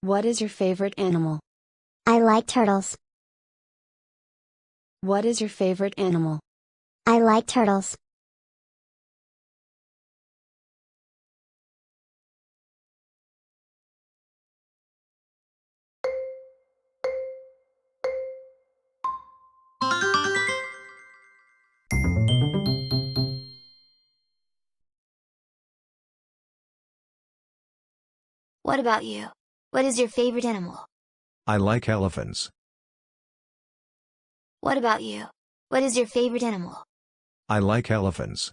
What is your favorite animal? I like turtles. What is your favorite animal? I like turtles. What about you? What is your favorite animal? I like elephants. What about you? What is your favorite animal? I like elephants.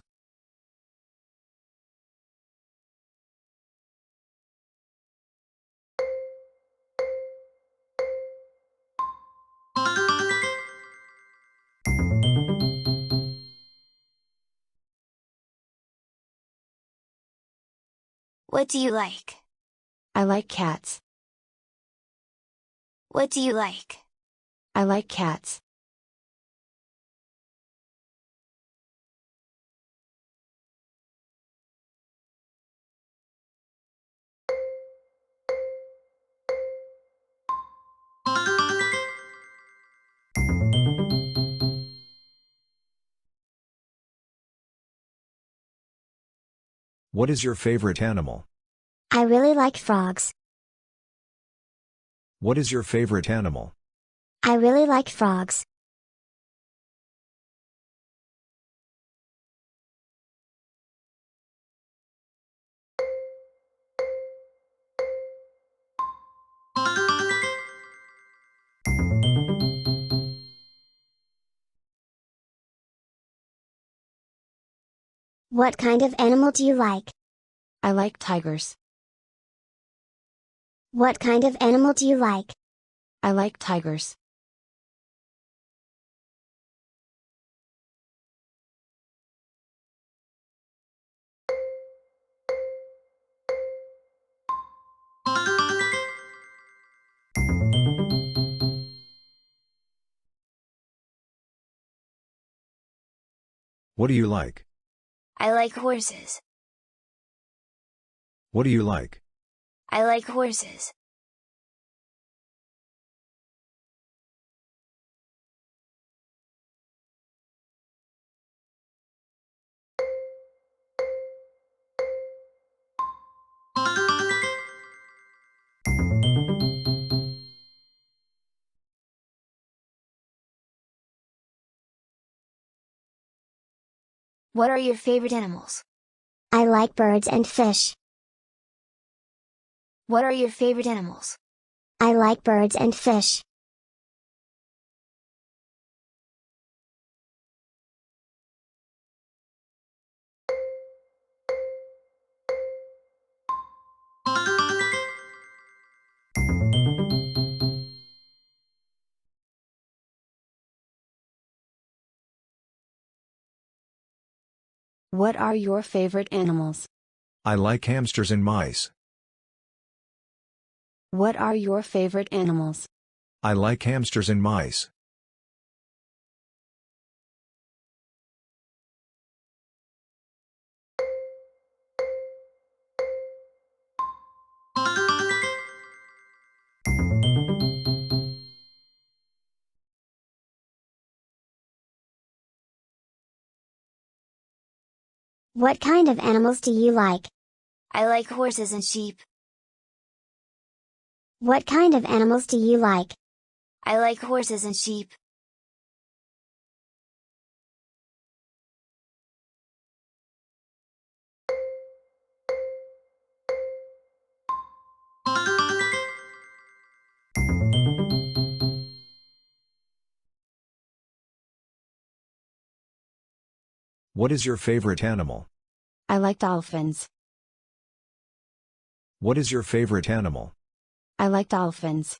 What do you like? I like cats. What do you like? I like cats. What is your favorite animal? I really like frogs. What is your favorite animal? I really like frogs. What kind of animal do you like? I like tigers. What kind of animal do you like? I like tigers. What do you like? I like horses. What do you like? I like horses. What are your favorite animals? I like birds and fish. What are your favorite animals? I like birds and fish. What are your favorite animals? I like hamsters and mice. What are your favorite animals? I like hamsters and mice. What kind of animals do you like? I like horses and sheep. What kind of animals do you like? I like horses and sheep. What is your favorite animal? I like dolphins. What is your favorite animal? I like dolphins.